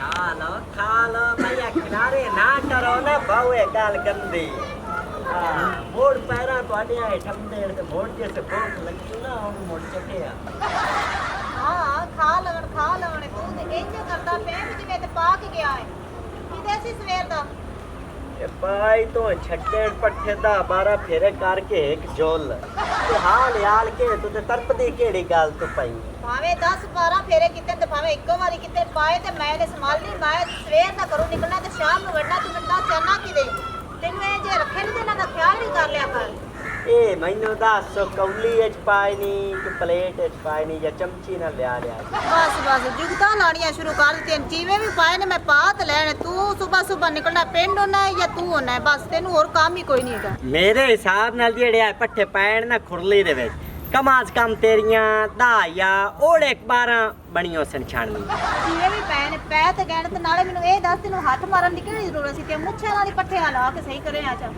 खा लो भैया किनारे ना करो ना बहुए गाल गंदी मोड़ पैरा ਤੁਹਾਡੇ ਆਏ ਠੰਡੇ ਤੇ ਮੋੜ ਜੇ ਸੇ ਭੁੱਖ ਲੱਗੀ ਨਾ ਉਹ ਮੋੜ ਚੱਕੇ ਆ ਹਾਂ ਖਾ ਲਵਣ ਤੂੰ ਤੇ ਇੰਜ ਕਰਦਾ ਪਿਆ ਵੀ ਜਿਵੇਂ ਤੇ ਪਾ ਕੇ ਗਿਆ ਹੈ ਕਿਤੇ ਸੀ ਸਵੇਰ ਦਾ ਇਹ ਪਾਈ ਤੋਂ ਛੱਡਣ ਪੱਠੇ ਦਾ 12 ਫੇਰੇ ਕਰਕੇ ਇੱਕ ਜੋਲ ਤੇ ਹਾਲ ਕੇ ਤੂੰ ਤੇ ਤਰਪਦੀ ਕਿਹੜੀ ਗੱਲ ਤੋਂ ਪਈ ਭਾਵੇਂ 10 12 ਫੇਰੇ ਕਿਤੇ ਤੇ ਭਾਵੇਂ ਇੱਕੋ ਵਾਰੀ ਕਿਤੇ ਪਾਏ ਤੇ ਮੈਂ ਨੇ ਸੰਭਾਲਣੀ ਮੈਂ ਸਵੇਰ ਦਾ ਘਰੋਂ ਨਿਕਲਣਾ ਤੇ ਸ਼ਾਮ ਨੂੰ ਵੜਨਾ ਤੂੰ ਮੈਨੂੰ ਚਾਹਨਾ ਕਿਦੇ ਤੈਨੂੰ ਇਹ ਜੇ ਰੱਖੇ ਨਹੀਂ ਤੇ ਇਹਨਾਂ ਦਾ ਖਿਆਲ ਵੀ ਕਰ ਲਿਆ ਕਰ ਇਹ ਮੈਨੂੰ ਦੱਸੋ ਕੌਲੀ ਵਿੱਚ ਪਾਈ ਨਹੀਂ ਕਿ ਪਲੇਟ ਵਿੱਚ ਪਾਈ ਨਹੀਂ ਜਾਂ ਚਮਚੀ ਨਾਲ ਲਿਆ ਬਸ ਜੁਗਤਾਂ ਲਾਣੀਆਂ ਸ਼ੁਰੂ ਕਰ ਦਿੱਤੀਆਂ ਜਿਵੇਂ ਵੀ ਪਾਏ ਨੇ ਮੈਂ ਪਾ ਤੇ ਲੈਣੇ ਤੂੰ ਸਵੇਰ ਨਿਕਲਣਾ ਪਿੰਡ ਹੋਣਾ ਜਾਂ ਤੂੰ ਹੋਣਾ ਬਸ ਤੈਨੂੰ ਹੋਰ ਕੰਮ ਹੀ ਕੋਈ ਨਹੀਂ ਹੈਗਾ ਮੇਰੇ ਹਿਸਾਬ ਨਾਲ ਜਿਹੜੇ ਆ ਪੱਠੇ ਪੈਣ ਨਾ ਖੁਰਲੀ ਦੇ ਵਿੱਚ ਕਮਾਸ ਕਮ ਤੇਰੀਆਂ 10 ਜਾਂ ਓੜੇ 12 ਬਣੀਆਂ ਸਨ ਛਾਣਨੀ ਜਿਵੇਂ ਵੀ ਪੈ ਤੇ ਗਹਿਣ ਤੇ ਨਾਲੇ ਮੈਨੂੰ ਇਹ ਦੱਸ ਤੈਨੂੰ ਹੱਥ ਮਾਰਨ ਦੀ ਕਿਹੜੀ ਜ਼ਰੂਰਤ ਸੀ ਤੇ ਮੁੱਛਾਂ ਨਾਲ ਹੀ ਪੱਠੇ ਲਾ ਕੇ ਸਹੀ ਕਰੇ ਆ ਚਾ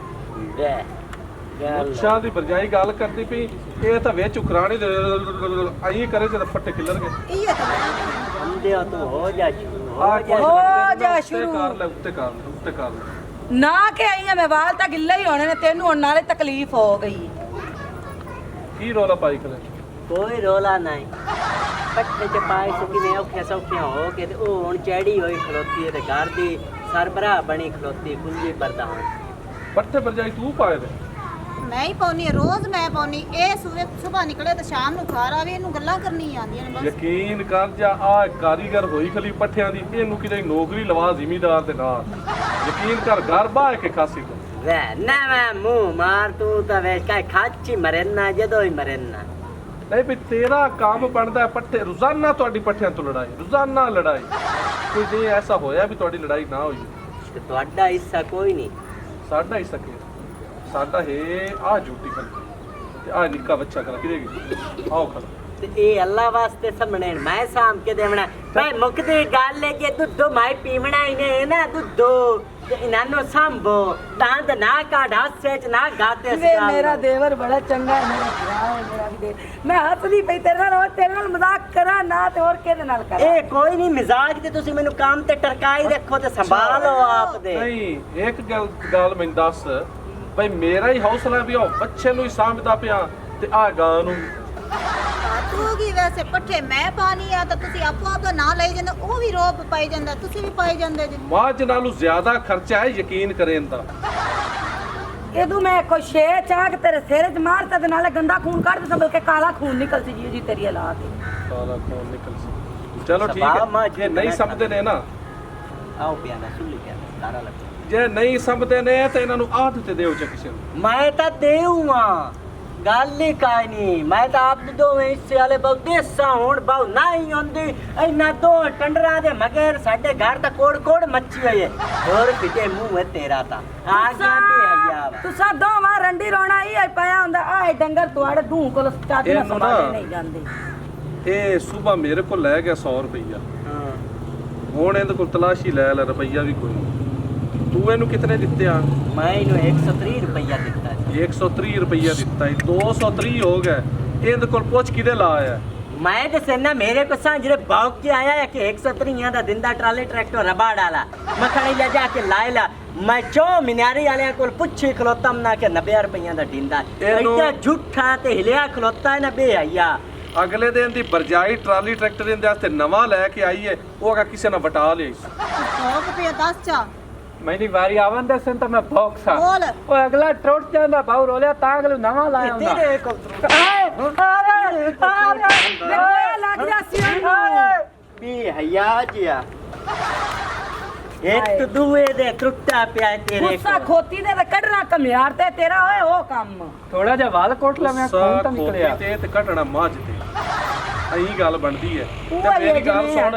ਮੁੱਛਾਂ ਦੀ ਬਰਜਾਈ ਗੱਲ ਕਰਦੀ ਪਈ ਇਹ ਤਾਂ ਵਿੱਚ ਉਕਰਾਣੀ ਦੇ ਆਈ ਕਰੇ ਤੇ ਫੱਟੇ ਖਿਲਰ ਗਏ ਇਹ ਤਾਂ ਅੰਦਿਆ ਤੂੰ ਹੋ ਜਾ ਸ਼ੁਰੂ ਕਰ ਲੈ ਉੱਤੇ ਕਰ ਲੈ ਨਾ ਕਿ ਆਈਆਂ ਮੈਂ ਵਾਲ ਤਾਂ ਗਿੱਲੇ ਹੀ ਹੋਣੇ ਨੇ ਤੈਨੂੰ ਹੁਣ ਨਾਲੇ ਤਕਲੀਫ ਹੋ ਗਈ ਕੀ ਰੋਲਾ ਪਾਈ ਕਰੇ ਕੋਈ ਰੋਲਾ ਨਹੀਂ ਪੱਠੇ ਚ ਪਾਏ ਸੁਕੀ ਨੇ ਔਖੇ ਸੌਖੇ ਹੋ ਕੇ ਤੇ ਉਹ ਹੁਣ ਚੈੜੀ ਹੋਈ ਖਲੋਤੀ ਤੇ ਘਰ ਦੀ ਸਰਬਰਾ ਬਣੀ ਖਲੋਤੀ ਕੁੰਜੀ ਪਰਦਾ ਪੱਠੇ ਬਰਜਾਈ ਤੂੰ ਪਾਏ ਦੇ ਮੈਂ ਹੀ ਪਾਉਣੀ ਰੋਜ਼ ਮੈਂ ਪਾਉਣੀ ਇਹ ਸਵੇਰ ਨਿਕਲੇ ਤੇ ਸ਼ਾਮ ਨੂੰ ਘਰ ਆਵੇ ਇਹਨੂੰ ਗੱਲਾਂ ਕਰਨੀ ਆਉਂਦੀਆਂ ਨੇ ਬਸ ਯਕੀਨ ਕਰ ਜਾ ਆ ਕਾਰੀਗਰ ਹੋਈ ਖਲੀ ਪੱਠਿਆਂ ਦੀ ਇਹਨੂੰ ਕਿਤੇ ਨੌਕਰੀ ਲਵਾ ਜ਼ਿਮੀਦਾਰ ਦੇ ਨਾਲ ਯਕੀਨ ਕਰ ਘਰ ਬਾਹ ਕੇ ਖਾਸੀ ਕੋ ਵੇ ਨਾ ਮੈਂ ਮੂੰਹ ਮਾਰ ਤੂੰ ਤਾਂ ਵੇ ਕਾ ਖਾਚੀ ਮਰਨਾ ਜਦੋਂ ਹੀ ਮਰਨਾ ਨਹੀਂ ਵੀ ਤੇਰਾ ਕੰਮ ਬਣਦਾ ਪੱਠੇ ਰੋਜ਼ਾਨਾ ਤੁਹਾਡੀ ਪੱਠਿਆਂ ਤੋਂ ਰੋਜ਼ਾਨਾ ਲੜਾਈ ਕੋਈ ਜੇ ਐਸਾ ਹੋਇਆ ਵੀ ਤੁਹਾਡੀ ਲੜਾਈ ਨਾ ਹੋਈ ਤੇ ਤੁਹਾਡਾ ਹਿੱਸਾ ਕੋਈ ਨਹੀਂ ਸਾਡਾ ਹੀ ਸਕੇ ਸਾਡਾ ਹੈ ਆ ਜੂਤੀ ਖਲ ਤੇ ਆ ਨਿੱਕਾ ਬੱਚਾ ਕਰ ਕਿਹਦੇ ਆਓ ਖਲ ਤੇ ਇਹ ਅੱਲਾ ਵਾਸਤੇ ਸਾਹਮਣੇ ਮੈਂ ਸਾਮ ਕੇ ਦੇਵਣਾ ਮੈਂ ਮੁਕਦੀ ਗੱਲ ਹੈ ਕਿ ਦੁੱਧ ਮਾਈ ਪੀਵਣਾ ਹੀ ਨੇ ਨਾ ਦੁੱਧ ਤੇ ਇਹਨਾਂ ਨੂੰ ਸੰਭੋ ਦੰਦ ਨਾ ਕਾਢ ਹਾਸੇ ਚ ਨਾ ਗਾਤੇ ਵੇ ਮੇਰਾ ਦੇਵਰ ਬੜਾ ਚੰਗਾ ਹੈ ਮੇਰਾ ਭਰਾ ਹੈ ਮੇਰਾ ਵੀ ਦੇ ਮੈਂ ਹੱਸਦੀ ਪਈ ਤੇਰੇ ਨਾਲ ਮਜ਼ਾਕ ਕਰਾਂ ਨਾ ਤੇ ਹੋਰ ਕਿਹਦੇ ਨਾਲ ਕਰਾਂ ਇਹ ਕੋਈ ਨਹੀਂ ਮਜ਼ਾਕ ਤੇ ਤੁਸੀਂ ਮੈਨੂੰ ਕੰਮ ਤੇ ਟਰਕਾਈ ਰੱਖੋ ਤੇ ਸੰਭਾਲੋ ਆਪ ਦੇ ਨਹੀਂ ਇੱਕ ਗੱਲ ਮੈਨੂੰ ਦੱਸ ਬਈ ਮੇਰਾ ਹੀ ਹੌਸਲਾ ਵੀ ਉਹ ਬੱਚੇ ਨੂੰ ਹੀ ਸਾਂਭਦਾ ਪਿਆ ਤੇ ਆ ਗਾਂ ਨੂੰ ਤੂੰ ਕੀ ਵੈਸੇ ਪੱਠੇ ਮੈਂ ਪਾਣੀ ਆ ਤਾਂ ਤੁਸੀਂ ਆਪੋ ਆਪ ਦਾ ਨਾਂ ਲਈ ਜਾਂਦੇ ਉਹ ਵੀ ਰੋਪ ਪਾਈ ਜਾਂਦਾ ਤੁਸੀਂ ਵੀ ਪਾਈ ਜਾਂਦੇ ਜੀ ਮਾਝ ਨਾਲੋਂ ਜ਼ਿਆਦਾ ਖਰਚਾ ਹੈ ਯਕੀਨ ਕरें ਦਾ ਇਹਦੂ ਮੈਂ ਕੋਈ ਸ਼ੇ ਚਾਹ ਕੇ ਤੇਰੇ ਸਿਰ 'ਚ ਮਾਰਤਾ ਤੇ ਨਾਲੇ ਗੰਦਾ ਖੂਨ ਕੱਢ ਦੇ ਬਲਕਿ ਕਾਲਾ ਖੂਨ ਨਿਕਲ ਸੀ ਜੀ ਤੇਰੀ ਹਾਲਾਤ ਕਾਲਾ ਖੂਨ ਨਿਕਲ ਸੀ ਚਲੋ ਠੀਕ ਹੈ ਜੇ ਨਹੀਂ ਸਮਝਦੇ ਨੇ ਨਾ ਆਓ ਪਿਆਣਾ ਸੁਣ ਲਿਆ ਸਾਰਾ ਲੱਗ ਜੇ ਨਹੀਂ ਸਮਝਦੇ ਨੇ ਤਾਂ ਇਹਨਾਂ ਨੂੰ ਆਦਤ ਤੇ ਦਿਓ ਚ ਕਿਸੇ ਨੂੰ ਮੈਂ ਤਾਂ ਦੇਊਂਗਾ ਗੱਲ ਹੀ ਕਾਈ ਨਹੀਂ ਮੈਂ ਤਾਂ ਆਪ ਦੋਵੇਂ ਹਿੱਸੇ ਵਾਲੇ ਬਹੁ ਦੇਸਾਂ ਹੁਣ ਬਹੁ ਨਹੀਂ ਹੁੰਦੀ ਇਹਨਾਂ ਦੋ ਟੰਡਰਾਂ ਦੇ ਮਗਰ ਸਾਡੇ ਘਰ ਦਾ ਕੋੜ ਮੱਛੀ ਹੋਈ ਹੈ ਹੋਰ ਕਿਤੇ ਮੂੰਹ ਹੈ ਤੇਰਾ ਤਾਂ ਆ ਗਿਆ ਤੇ ਆਇਆ ਵਾ ਤੁਸੀਂ ਦੋਵਾਂ ਰੰਡੀ ਰੋਣਾ ਹੀ ਪਿਆ ਹੁੰਦਾ ਆਏ ਡੰਗਰ ਤੁਹਾਡੇ ਢੂੰ ਕੋਲ ਚਾਦੀ ਨਾਲ ਸੰਭਾਲੇ ਨਹੀਂ ਜਾਂਦੇ ਇਹ ਸਵੇਰ ਮੇਰੇ ਕੋਲ ਲੈ ਗਿਆ 100 ਰੁਪਈਆ ਹਾਂ ਹੁਣ ਇਹਦੇ ਕੋਲ ਤਲਾਸ਼ੀ ਲੈ ਰੁਪਈਆ ਵੀ ਕੋਈ ਨਹੀਂ ਤੂੰ ਇਹਨੂੰ ਕਿਤਨੇ ਦਿੱਤੇ ਆ ਮੈਂ ਇਹਨੂੰ 130 ਰੁਪਈਆ ਦਿੱਤਾ 130 ਰੁਪਈਆ ਦਿੱਤਾ 230 ਹੋ ਗਏ ਇਹਦੇ ਕੋਲ ਪੁੱਛ ਕਿਦੇ ਲਾ ਆਇਆ ਮੈਂ ਦੱਸੇ ਨਾ ਮੇਰੇ को सांझरे बाग के आया है कि 130 ਦਾ ਦਿੰਦਾ ਟਰਾਲੇ ਟਰੈਕਟਰ ਰਬਾ ਡਾਲਾ ਮਖਣੀ ਲੈ ਜਾ ਕੇ ਲਾਇਲਾ ਮੈਂ ਚੋ ਮਿਨਾਰੀ ਵਾਲਿਆਂ ਕੋਲ ਪੁੱਛੀ ਖਲੋਤਮ ਨਾ ਕਿ 90 ਰੁਪਈਆ ਦਾ ਦਿੰਦਾ ਐਡਾ ਝੂਠਾ ਤੇ ਹਿਲਿਆ ਖਲੋਤਾ ਨਾ ਬੇਹਈਆ ਅਗਲੇ ਦਿਨ ਦੀ ਬਰਜਾਈ ਟਰਾਲੀ ਟਰੈਕਟਰ ਦੇ ਵਾਸਤੇ ਨਵਾਂ ਲੈ ਕੇ ਆਈ ਹੈ ਉਹ ਅਗਾ ਕਿਸੇ ਨੇ ਵਟਾ ਲਈ ਰੁਪਏ 10 ਚਾ मैंने बारी आवन दे सन तो मैं भौक सा बोल ओ अगला टुट जांदा बाहु रोलिया ता अगले नवा लाया हुंदा तेरे को ਲੱਗ ਜਾ ਸੀ ਬੇਹਈਆ ਜਿਆ ਇੱਕ ਦੂਏ ਦੇ ਟੁੱਟਾ ਪਿਆ ਤੇਰੇ ਗੁੱਸਾ ਖੋਤੀ ਦੇ ਤੇ ਕੱਢਣਾ ਕਮਿਆਰ ਤੇ ਤੇਰਾ ਓਏ ਉਹ ਕੰਮ थोड़ा जा वाल कोट ला मैं खून तो निकलिया ਤੇ ਘਟਣਾ ਮਾਝ ਤੇ ਅਹੀਂ ਗੱਲ ਬਣਦੀ ਹੈ ਤੇ ਉਹ ਮੇਰੀ ਗੱਲ ਜਿਵੇਂ ਸੁਣ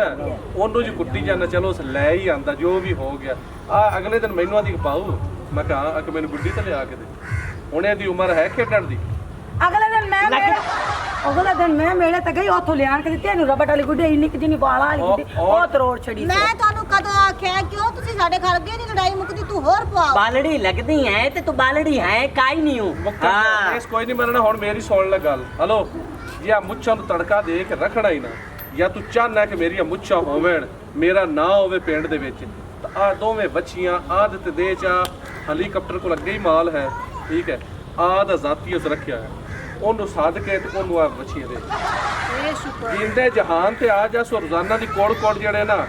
ਉਹਨੂੰ ਜੀ ਕੁੱਟੀ ਜਾਂਦਾ ਚਲੋ ਉਸ ਲੈ ਹੀ ਆਂਦਾ ਜੋ ਵੀ ਹੋ ਗਿਆ ਆ ਅਗਲੇ ਦਿਨ ਮੈਨੂੰ ਆਦੀ ਪਾਉ ਮੈਂ ਕਹਾਂ ਕਿ ਮੈਨੂੰ ਗੁੱਡੀ ਤੇ ਲਿਆ ਕੇ ਦੇ ਹੁਣ ਇਹਦੀ ਉਮਰ ਹੈ ਖੇਡਣ ਦੀ ਅਗਲੇ ਦਿਨ ਮੈਂ ਮੇਲੇ ਤੇ ਗਈ ਉੱਥੋਂ ਲਿਆਣ ਕੇ ਦਿੱਤੀ ਇਹਨੂੰ ਰਬਟ ਵਾਲੀ ਗੁੱਡੀ ਇੰਨੀ ਕਿ ਜਿੰਨੀ ਵਾਲਾ ਵਾਲੀ ਗੁੱਡੀ ਉਹ ਤਰੋੜ ਛੜੀ ਮੈਂ ਤੁਹਾਨੂੰ ਕਦੋਂ ਆਖਿਆ ਕਿਉਂ ਤੁਸੀਂ ਸਾਡੇ ਘਰ ਅੱਗੇ ਨਹੀਂ ਲੜਾਈ ਮੁੱਕਦੀ ਤੂੰ ਹੋਰ ਪਵਾ ਬਾਲੜੀ ਲੱਗਦੀ ਹੈ ਤੇ ਤੂੰ ਬਾਲੜੀ ਹੈ ਕਾਈ ਨਹੀਂ ਹੂੰ ਇਸ ਕੋਈ ਨਹੀਂ ਮੰਨਣਾ ਹੁਣ ਮੇਰੀ ਸੁਣ ਲੈ ਗੱਲ ਹਲੋ ਜੀ ਆ ਮੁੱਛਾਂ ਨੂੰ ਤੜਕਾ ਦੇ ਕੇ ਰੱਖਣਾ ਹੀ ਨਾ ਜਾਂ ਤੂੰ ਚਾਹਨਾ ਕਿ ਮੇਰੀਆਂ ਮੁੱਛਾਂ ਹੋਵਣ, ਮੇਰਾ ਨਾਂ ਹੋਵੇ ਪਿੰਡ ਦੇ ਵਿੱਚ, ਤਾਂ ਆ ਦੋਵੇਂ ਬੱਚੀਆਂ ਆਦਤ ਦੇ ਚਾ ਹੈਲੀਕਾਪਟਰ ਕੋਲ ਅੱਗੇ ਹੀ ਮਾਲ ਹੈ, ਠੀਕ ਹੈ, ਆਦ ਜ਼ਾਤੀ ਉਸ ਰੱਖਿਆ ਹੈ, ਉਹਨੂੰ ਸਾਧ ਕੇ ਤੇ ਉਹਨੂੰ ਆ ਬੱਚੀਆਂ ਦੇ ਇਹ ਸ਼ੁਕਰ ਜਿੰਦੇ ਜਹਾਨ ਤੇ ਆ ਜਾ ਸੋ ਰੋਜ਼ਾਨਾ ਦੀ ਕੋੜ ਜਿਹੜੇ ਨਾ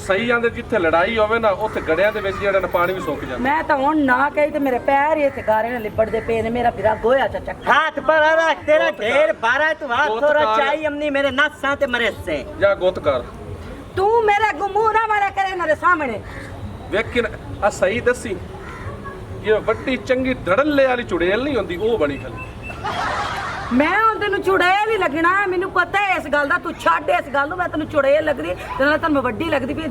ਸਹੀ ਜਾਂਦੇ, ਜਿੱਥੇ ਲੜਾਈ ਹੋਵੇ ਨਾ ਉੱਥੇ ਗੜਿਆਂ ਦੇ ਵਿੱਚ ਜਿਹੜਾ ਨਾ ਪਾਣੀ ਵੀ ਸੁੱਕ ਜਾਂਦਾ। ਮੈਂ ਤਾਂ ਹੁਣ ਨਾ ਕਹੀ ਤੇ ਮੇਰੇ ਪੈਰ ਹੀ ਇੱਥੇ ਗਾਰੇ ਨਾਲ ਲਿਬੜਦੇ ਪਏ ਨੇ, ਮੇਰਾ ਫਿਰਾ ਗੋਇਆ ਚੱਕ हाथ पर आ रहा तेरा ढेर बारा तू हाथ बहुत थोड़ा कार- चाहिए हमने मेरे नस ते मरे से ਜਾ ਗੁੱਤ ਕਰ ਤੂੰ ਮੇਰੇ ਗੁਮੂ ਨਾ ਮਾਰਿਆ ਕਰੇ ਇਹਨਾਂ ਦੇ ਸਾਹਮਣੇ। ਵੇਖਿਨ ਆ ਸਹੀ ਦੱਸੀ, ਇਹ ਵੱਡੀ ਚੰਗੀ ਧੜੱਲੇ ਵਾਲੀ ਚੁੜੇਲ ਨਹੀਂ ਹੁੰਦੀ, ਉਹ ਬਣੀ ਖਾਲੀ। ਮੈਂ ਹੁਣ ਤੈਨੂੰ ਚੁੜੇਲ ਹੀ ਲੱਗਣਾ, ਮੈਨੂੰ ਪਤਾ ਹੈ ਇਸ ਗੱਲ ਦਾ, ਤੂੰ ਛੱਡ ਇਸ ਗੱਲ ਨੂੰ, ਮੈਂ ਤੈਨੂੰ ਚੁੜੇਲ ਲੱਗਦੀ ਤੇ ਨਾਲ ਤੈਨੂੰ ਵੱਡੀ ਲੱਗਦੀ ਪਈ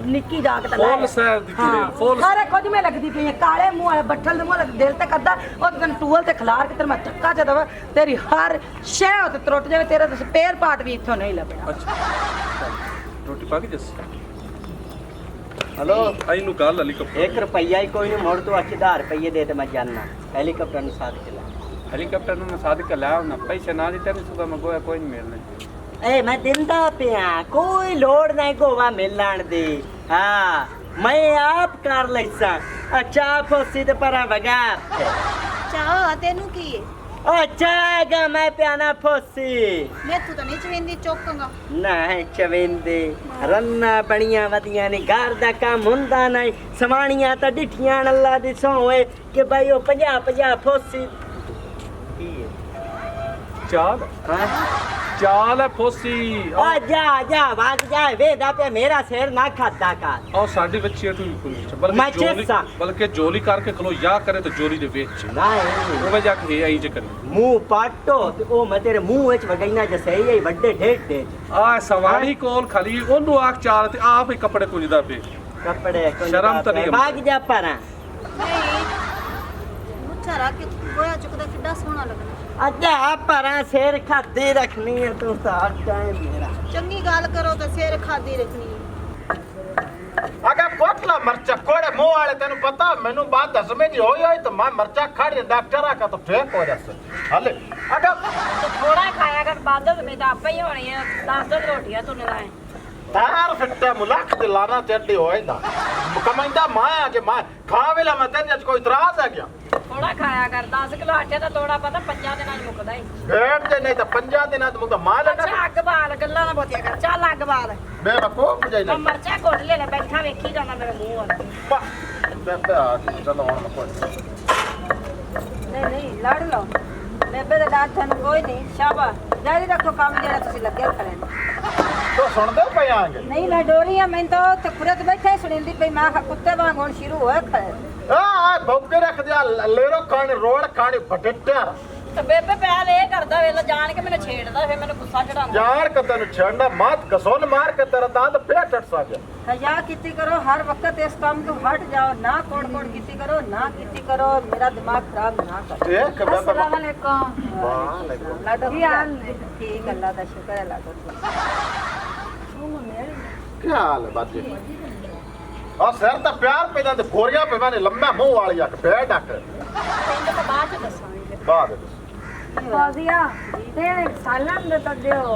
ਨਿੱਕੀ ਜਾ ਕੇ ਫੁੱਲ ਸਹਿਰ ਦੀ ਚੁੜੇਲ, ਫੁੱਲ ਸਾਰੇ ਕੁਝ ਮੈਂ ਲੱਗਦੀ ਪਈ ਕਾਲੇ ਮੂੰਹ ਵਾਲੇ ਬੱਠਲ ਦੇ ਮੂੰਹ ਵਾਲੇ ਦਿਲ ਤੇ ਕਰਦਾ ਉਹ ਤੈਨੂੰ ਟੂਲ ਤੇ ਖਿਲਾਰ ਕੇ ਤੇਰੇ ਮੈਂ ਧੱਕਾ ਚ ਦਵਾ, ਤੇਰੀ ਹਰ ਸ਼ੈ ਉੱਤੇ ਤਰੁੱਟ ਜਾਵੇ, ਤੇਰਾ ਤਾਂ ਸਪੇਅਰ ਪਾਰਟ ਵੀ ਇੱਥੋਂ ਨਹੀਂ ਲੱਭਣਾ। ਅੱਛਾ ਰੋਟੀ ਪਾ ਕੇ ਜੱਸ हेलो ਆਈ ਨੂੰ ਗੱਲ ਹੈਲੀਕਾਪਟਰ 1 रुपया ही कोई नहीं मोड़ तो 1000 रुपये दे ते मैं जानना हेलीकॉप्टर ने साथ चला ਹੈਲੀਕਾਪਟਰ ਨੂੰ ਸਾਧ ਕੇ ਲਿਆ ਉਹਨਾਂ ਪੈਸੇ ਨਾ ਦਿੱਤੇ ਤੇ ਸੁਗਾ ਮੈਂ ਗੋਇਆ ਕੋਈ ਨਹੀਂ ਮਿਲਣਾ। ए मैं दिंदा पिया कोई लोड़ नहीं गोवा मिलन दी हाँ मैं आप कर लैसा अच्छा फोसी ते परा वगा ਚਾਹ ਤੈਨੂੰ ਕੀ ਹੈ अच्छा गा मैं प्याना फोसी ਮੈਥੋਂ ਤਾਂ ਨਹੀਂ ਚਵਿੰਦੀ ਚੁੱਕਾਂਗਾ नहीं चवेंदे रन्ना बड़ियां वदियां ने घर दा काम हुंदा नहीं सवाणियां तां डिठियां अल्लाह दी सोए कि भाई ओ 50 फोसी की है ਚਾਲ हाँ ਚਾਲ ਹੈ ਫੋਸੀ। आ जा भाग जा वेदा पे मेरा शेर ना खाता का ਔਰ ਸਾਡੀ ਬੱਚੀ ਤੂੰ ਮੈਂ ਬਲਕਿ ਜੋਲੀ ਚੇਸਾ। ਬਲਕਿ ਜੋਲੀ ਕਰਕੇ ਖਲੋ ਜਾਂ ਕਰੇ ਤਾਂ ਜੋਲੀ ਦੇ ਵਿੱਚ नहीं ਉਹ ਜਾ ਕੇ ਆਈ ਜੇ ਕਰੀ मुंह पाटो ते ओ मैं तेरे मुंह विच वगैना जैसे ही बड़े ढेड ढेड ਆ ਸਵਾਣੀ ਕੋਲ ਖਲੀ ਉਹਨੂੰ ਆਖ ਚਾਲ ਤੇ ਆਪ ਹੀ ਕੱਪੜੇ ਕੁੰਜਦਾ ਪਏ। कपड़े शर्म तो नहीं भाग जा परा ਨਹੀਂ ਮੁੱਛਾ ਰੱਖ ਕੇ ਗੋਇਆ ਚੁੱਕਦਾ ਕਿੱਡਾ ਸੋਹਣਾ ਲੱਗਣਾ। अच्छा परा शेर खाती रखनी है तू साथ टाइम मेरा ਚੰਗੀ ਗੱਲ ਕਰੋ ਤਾਂ ਸਿਰ ਖਾਦੀ ਰੱਖਣੀ ਹੈ। ਅਗਾ ਕੋਟਲਾ ਮਰਚਾ ਕੋੜੇ ਮੂੰਹ ਵਾਲੇ ਤੈਨੂੰ ਪਤਾ ਮੈਨੂੰ ਬਾਤ ਦਸਵੇਂ ਦੀ ਹੋਈ ਹੋਈ ਤਾਂ ਮੈਂ ਮਰਚਾ ਖਾੜੀ ਡਾਕਟਰ ਆ ਕਾ ਤਾਂ ਫੇਕ ਹੋ ਜਾਸ ਹਲੇ ਅਗਾ ਥੋੜਾ ਖਾਇਆ ਕਰ ਬਾਦਲ ਮੇ ਤਾਂ ਆਪੇ ਹੀ ਹੋਣੀ ਹੈ 10 ਰੋਟੀਆਂ ਤੂੰ ਲਾਏ ਤਾਰ ਫਿੱਟੇ ਮੁਲਕ ਦੇ ਲਾਣਾ ਚੱਡੀ ਹੋਈ ਨਾ ਕਮਾਂਦਾ ਮਾਇਆ ਕਿ ਮੈਂ ਖਾਵੇਲਾ ਮੈਂ ਤੇਰੇ ਅੱਜ ਕੋਈ ਇਤਰਾਜ਼ ਆ ਗਿਆ ਥੋੜਾ ਖਾਇਆ ਕਰ 10 ਕਿਲੋ ਆਟੇ ਦਾ ਤੋੜਾ ਪਤਾ 5 ਦਿਨਾਂ ਚ ਮੁੱਕਦਾ ਹੀ। ਬੈਠ ਤੇ ਨਹੀਂ ਤਾਂ 5 ਦਿਨਾਂ ਤੋਂ ਮੁਕਦਾ ਮਾਲ ਨਾ ਅੱਛਾ ਅੱਗ ਬਾਲ ਗੱਲਾਂ ਨਾ ਬੋਤਿਆ ਕਰ ਚੱਲ ਅੱਗ ਬਾਲ ਮੇਰਾ ਕੋ ਬਜਾਈ ਮੈਂ ਨਹੀਂ ਮਰਚਾ ਘੋਟ ਲੈ ਲੈ ਬੈਠਾ ਵੇਖੀ ਜਾਣਾ ਮੇਰੇ ਮੂੰਹ ਵੱਲ। ਬੇਬੇ ਆ ਚਲੋ ਹੁਣ ਕੋਈ ਨਹੀਂ ਲੜ ਲਓ ਬੇਬੇ ਦੇ ਡਾਂਟ ਤੁਹਾਨੂੰ ਕੋਈ ਨਹੀਂ ਸ਼ਾਬਾਸ਼ ਜਾਰੀ ਰੱਖੋ ਕੰਮ ਜਿਹੜਾ ਤੁਸੀਂ ਲੱਗਿਆ ਕਰਨ। ਤੋ ਸੁਣਦੇ ਪਏ ਆਂਗੇ ਨਹੀਂ ਮੈਂ ਡੋਰੀ ਆ ਮੈਂ ਤਾਂ ਉੱਥੇ ਖੁਰਤ ਬੈਠਾ ਸੁਣੀਂਦੀ ਪਈ ਮੈਂ ਕਿਹਾ ਕੁੱਤੇ ਵਾਂਗ ਹੁਣ ਸ਼ੁਰੂ ਹੋਇਆ ਖੜੇ ਆ ਭੌਂਕੇ ਰੱਖ ਦਿਆ ਲੇਰੋ ਖਾਣੇ ਰੋੜ ਖਾਣੇ ਫਟਿੱਟਿਆ ਤੇ ਬੇਬੇ ਪਿਆਰ ਇਹ ਕਰਦਾ ਵੇਲਾ ਜਾਣ ਕੇ ਮੈਨੂੰ ਛੇੜਦਾ ਫਿਰ ਮੈਨੂੰ ਗੁੱਸਾ ਚੜਾਉਂਦਾ। ਯਾਰ ਕਦਾਂ ਨੂੰ ਛੱਡਣਾ ਮਾਤ ਗਸੋਨ ਮਾਰ ਕੇ ਤੇਰਾ ਦੰਦ ਪਿਆ ਟੱਟ ਸਾ ਗਿਆ हया किती करो हर वक्त इस काम को हट जाओ ना कोड़ कोड़ किती करो ना किती करो मेरा दिमाग खराब ना करो। देख बाबा अस्सलाम वालेकुम। वालेकुम। लाडो की हाल ठीक अल्लाह का शुक्र है लाडो। ਕੀ ਹਾਲ ਹੈ ਬਾਜੀ ਆ ਸਿਰ ਤਾਂ ਪਿਆਰ ਪੈਦਾ ਤੇ ਗੋਰੀਆਂ ਪੇ ਮੈਨੇ ਲੰਮਾ ਮੂੰਹ ਵਾਲੀ ਆ ਕੇ ਪੈ ਡਾਕਟਰ ਪਿੰਡ ਤੋਂ ਬਾਅਦ ਚ ਦੱਸਾਂਗੇ। ਬਾਅਦ ਵਿੱਚ। ਫੌਜ਼ੀਆ तेरे सालन दे तो दियो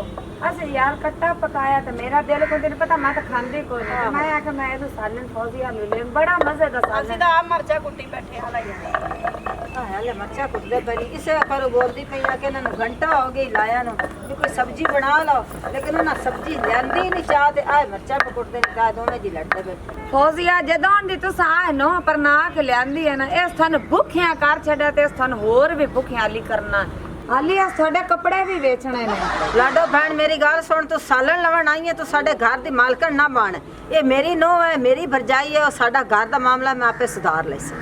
असे यार कट्टा पकाया तो मेरा दिल को दिन पता मैं तो खांदी कोई नहीं मैं आके मैं तो सालन फौजिया ले ले बड़ा मजे दा सालन ਅਸੀਂ ਤਾਂ ਮਰਚਾ ਕੁੱਟੀ ਬੈਠੇ ਹਾਲਾ ਯਾਰ ਹਾਲੇ ਮਰਚਾ ਕੁੱਟਦੇ ਬਰੀ ਇਸੇ ਪਰ ਬੋਲਦੀ ਪਈ ਆ ਕਿ ਇਹਨਾਂ ਨੂੰ ਘੰਟਾ ਹੋ ਗਿਆ ਲਾਇਆ ਨੂੰ ਵੀ ਕੋਈ ਸਬਜ਼ੀ ਬਣਾ ਲਓ ਲੇਕਿਨ ਉਹਨਾਂ ਸਬਜ਼ੀ ਲੈਂਦੀ ਨਹੀਂ ਚਾਹ ਤੇ ਆ ਮਰਚਾ ਪਕੁੱਟਦੇ ਨੇ ਕਾ ਦੋਵੇਂ ਜੀ ਲੜਦੇ ਬੈਠੇ ਫੌਜ਼ੀਆ ਜਦੋਂ ਦੀ ਤੁਸੀਂ ਆ ਨੋ ਪਰ ਨਾਕ ਲਿਆਂਦੀ ਹੈ ਨਾ ਇਸ ਤੁਹਾਨੂੰ ਭੁੱਖਿਆਂ ਕਰ ਛੱਡਿਆ ਤੇ ਇਸ ਤੁਹਾਨੂੰ ਹੋਰ ਵੀ ਭੁੱਖਿਆਂ ਲਈ ਕਰਨਾ ਹਾਲੀ ਆ ਸਾਡੇ ਕੱਪੜੇ ਵੀ ਵੇਚਣੇ ਨੇ ਲਾਡੋ ਭੈਣ ਮੇਰੀ ਗੱਲ ਸੁਣ ਤੂੰ ਸਾਲਣ ਲਵਣ ਆਈ ਹੈ ਤੂੰ ਸਾਡੇ ਘਰ ਦੀ ਮਾਲਕਣ ਨਾ ਬਣ ਇਹ ਮੇਰੀ ਨੋਹ ਹੈ ਮੇਰੀ ਭਰਜਾਈ ਹੈ ਉਹ ਸਾਡਾ ਘਰ ਦਾ ਮਾਮਲਾ ਮੈਂ ਆਪੇ ਸੁਧਾਰ ਲੈਸੀ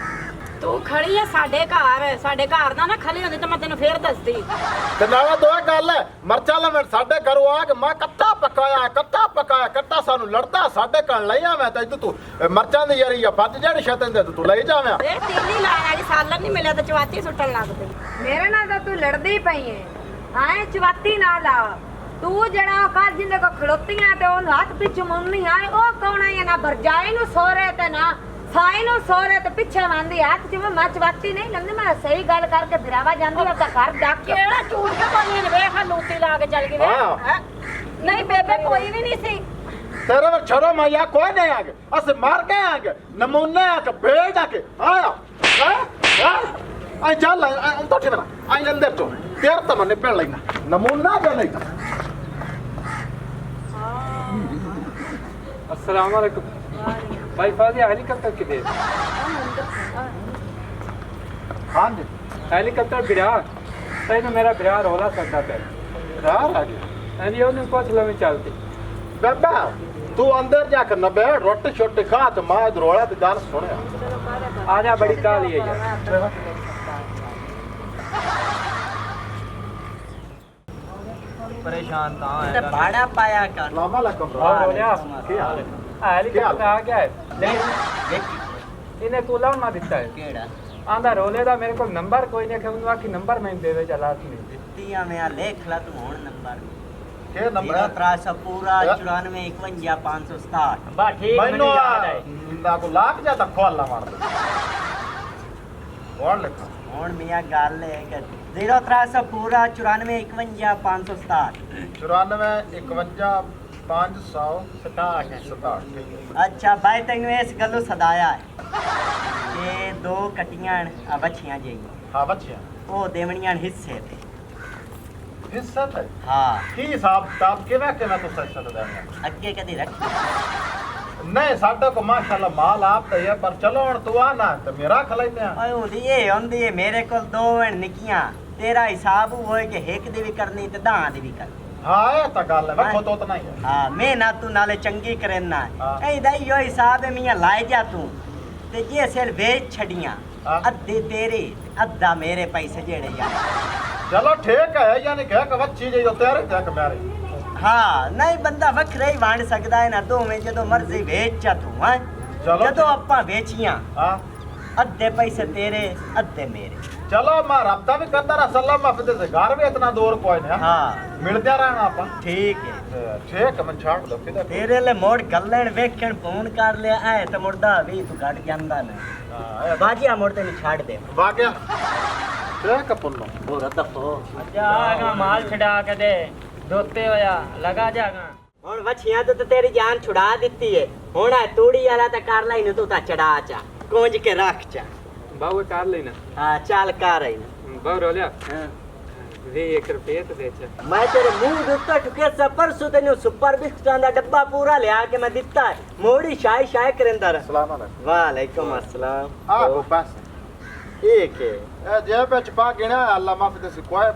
ਤੂੰ ਖੜੀ ਹੈ ਸਾਡੇ ਘਰ ਦਾ ਨਾ ਖਲੀ ਹੁੰਦੀ ਤਾਂ ਮੈਂ ਤੈਨੂੰ ਫੇਰ ਦੱਸਦੀ ਤੇ ਨਾਲਾ ਦੋ ਗੱਲ ਹੈ ਮਰਚਾ ਲਵਣ ਸਾਡੇ ਘਰੋਂ ਆ ਕੇ ਮੈਂ ਕੱਟਾ ਪਕਾਇਆ ਕੱਟਾ ਸਾਨੂੰ ਲੜਦਾ ਸਾਡੇ ਘਰ ਲਈ ਆਵੇਂ ਤਾਂ ਤੂੰ ਮਰਚਾਂ ਦੀ ਯਾਰੀ ਆ ਫੱਜ ਜਿਹੜੀ ਸ਼ਤਨ ਦੇ ਤੂੰ ਲਈ ਜਾਵੇਂ ਇਹ ਤੀਲੀ ਲਾਣ ਵਾਲੀ ਸਾਲਣ ਨਹੀਂ ਮਿਲਿਆ ਤਾਂ ਚਵਾਤੀ ਸੁੱਟਣ ਲੱਗ ਪਈ ਮੇਰੇ ਨਾਲ ਤਾਂ ਤੂੰ ਲੜਦੀ ਪਈ ਐ ਆਏ ਚਵਾਤੀ ਨਾ ਲਾ ਤੂੰ ਜਿਹੜਾ ਘਰ ਜਿੰਦੇ ਕੋ ਖੜੋਤੀਆਂ ਤੇ ਉਹਨੂੰ ਹੱਥ ਪਿੱਛੇ ਮੁੰਨੀ ਆਏ ਉਹ ਕੌਣ ਹੈ ਨਾ ਭਰਜਾਈ ਨੂੰ ਸੋਰੇ ਤੇ ਨਾ ਸਾਈ ਨੂੰ ਸੋਰੇ ਤੇ ਪਿੱਛੇ ਮੰਦੀ ਹੱਥ ਜਿਵੇਂ ਮਚਵਾਤੀ ਨਹੀਂ ਲੰਦੀ ਮੈਂ ਸਹੀ ਗੱਲ ਕਰਕੇ ਫਿਰਾਵਾ ਜਾਂਦੀ ਆ ਤਾਂ ਘਰ ਜਾ ਕੇ ਕਿਹੜਾ ਝੂਠ ਕੇ ਪਾਣੀ ਨੇ ਵੇਖ ਲੂਤੀ ਲਾ ਕੇ ਚੱਲ ਗਈ ਵੇ नहीं बेबे कोई भी नहीं सी। तेरे में छोरो मैं या कोई नहीं आगे अस मार के आगे नमूने आके भेज आके आया आई चल तो ठीक ना आई अंदर तो तेरे तो मने पेड़ लेना नमूना दे लेना अस्सलाम वालेकुम भाई फाजिया हेलीकॉप्टर किधर हां जी हेलीकॉप्टर बिरा तैਨੂੰ मेरा बिरा रोला सकता पे यार आ गया एंड ये उन्हें कुछ लवे चलती बेबा तू अंदर जाकर न बैठ रोटी छोटी खा तो मैं रोला तो गाल सुने आजा बड़ी काली है यार परेशान कहाँ है भाड़ा पाया कर अस्सलाम वालेकुम और रोलिया की हाल है हेलीकॉप्टर आ गया है देख इन्हें तू लाउन ना दिता है केड़ा आंदा रोले दा मेरे को नंबर कोई नहीं कि उनका की नंबर मैं दे दे चला तू दित्तियां में आ लेख ला तू हुन नंबर के नंबर 0300 पूरा 94 51 567 बा ठीक मैनू मैंने याद है ना को लाग जा तक खोल ला मार दे और लिखो हुन मियां गल है कि 0300 पूरा 94 51 567 94 51 567 अच्छा भाई तेनू इस गल्लों सदाया है ये दो कटियां बछियां जेही हाँ बच्चियां ओ देवनियां हिस्से ते हिस्सा थे हाँ की हिसाब किताब किवें किवें तो सच सच देंगे अगे कदी रखी नहीं साडे को माशाल्लाह माल आप तो है पर चलो हुन तू आ ना तो मेरा खलाइने आ ओए ओदी ये होंदी है मेरे कोल दो हन निकियां तेरा हिसाब होए कि एक दी भी करनी ते दां दी भी करनी हाँ ये तो गल है वखो तो नहीं है हाँ मैं ना तू नाले चंगी करना हाँ। ऐ दा यो हिसाब है मियां लाए जा तू ते जे सेल बेच छड़ियां हाँ। अद्धे तेरे अद्धा मेरे पैसे जेड़े यार चलो ठीक है यानी कह के बच्ची जो तेरे तक मेरे हाँ नहीं बंदा वखरे ही वांड सकदा है ना दोवें जदों मर्जी बेच जा तू हां चलो जदों आपां बेचियां हाँ अद्धे पैसे तेरे अद्धे मेरे चलो मैं रब्ता भी करता रहा सलाम अपने से घर भी इतना दूर कोई नहीं हाँ मिलते रहना अपन ठीक है ठीक है मैं छाड़ दो किधर तेरे ले मोड़ गल्लन वेखण फोन कर लिया ऐ ते मुड़दा भी तू गड़ ਜਾਂਦਾ ना हाँ बाजिया मोड़ ते नहीं छाड़ दे बाकिया ठीक है पुन्नो हो रदफो जागा माल छड़ा के दे दोते होया लगा जागा ਹੁਣ ਵਛੀਆਂ ਤੋਂ ਤੇਰੀ ਜਾਨ ਛੁਡਾ ਦਿੱਤੀ ਏ ਹੁਣ ਆ ਤੂੜੀ ਵਾਲਾ ਤਾਂ ਕਰ ਲੈ ਇਹਨੂੰ ਤੂੰ ਤਾਂ ਚੜਾ ਚਾ ਕੁੰਜ ਕੇ ਰੱਖ ਚਾ बाबू कार लेना ਹਾਂ ਚੱਲ ਕਰ ਇਹਨੂੰ बाबू रोलिया ਹਾਂ 1 रुपये तो दे चा ਮੈਂ ਤੇਰੇ ਮੂੰਹ ਦੇ ਉੱਤੇ ਠੁਕੇ ਸਾ ਪਰਸੋਂ ਤੈਨੂੰ ਸੁਪਰ ਬਿਸਕਟਾਂ ਦਾ ਡੱਬਾ ਪੂਰਾ ਲਿਆ ਕੇ ਮੈਂ ਦਿੱਤਾ ਹੈ ਮੋੜੀ ਸ਼ਾਇ ਸ਼ਾਇ ਕਰੰਦਾ ਰ सलाम अलैकुम ਵਾਲੇਕੁਮ अस्सलाम आ को पास ठीक है ए जे पे छपा गिना अल्लाह माफ दे कोई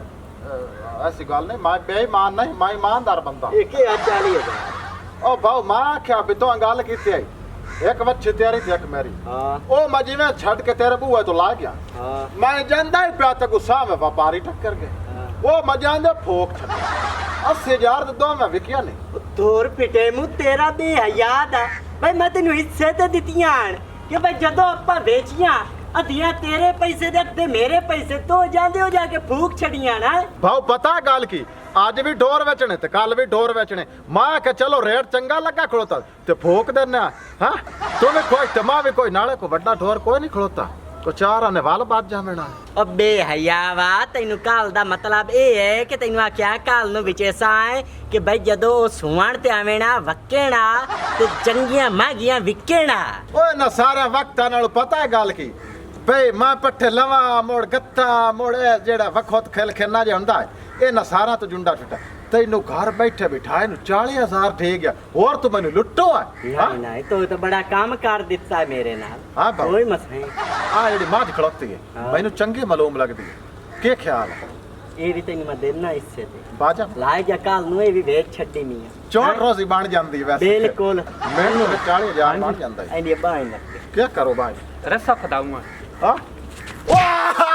ऐसी गल नहीं मैं बेईमान नहीं मैं ईमानदार बंदा ये क्या 40,000 ओ भाऊ मां क्या भी तो गल कीती आई एक बच्ची तेरी थी एक मेरी हाँ ओ मैं जिवें छड़ के तेरे बुआ तो ला गया हाँ मैं जानदा ही पिया तो गुस्सा में व्यापारी टक्कर गए हाँ। वो मैं जानदे फोक छड़ 80,000 दे दो मैं विकिया नहीं दूर पिटे मुँह तेरा भी याद है भाई मैं तेन हिस्से ते दित्तियां कि भाई जदों आपां बेचियां अधियां तेरे पैसे दे अद्धे मेरे पैसे तो जांदे हो जाके फूक छड़ियां ना भाऊ पता गल की आज भी डोर बेचने ते कल भी डोर बेचने मां के चलो रेट चंगा लगा खड़ोता ते फूक देना हां तुम्हें कोई तमा भी कोई नाले को बड़ा डोर कोई नहीं खड़ोता को चार आने वाल बात जामेना अबे हयावा तैनू काल दा मतलब ये है कि तैनू आख्या काल नु विचेसा है कि भाई जदों सुवण ते आवेना वक्केना ते चंगियां महंगियां विकेना ओए ना सारा वक्त नाल पता है गल की भई मां पट्ठे लवा मोड़ गत्ता मोड़े जेड़ा वखत खेल खेलना जे हुंदा है ए ना सारा तो जुंडा टुटा तैनू घर बैठे बिठाए नु 40,000 ठीक है और तू मैनू लुट्टो है हां नहीं तो बड़ा काम कर दिता है मेरे नाल हां भाऊ कोई मसला आ जेड़ी मां खड़ोती है हाँ। मैनू चंगी मालूम लगदी है के ख्याल है ये भी तैनू मैं देना इससे ते बाजा लाए जा काल नु ये भी वेच छड्डी नहीं है चौड़ रोजी बन जांदी वैसे बिल्कुल मैनू 40,000 बन जांदा है ऐनी बाई लग क्या करो भाई रस्सा फदाऊंगा हां वाह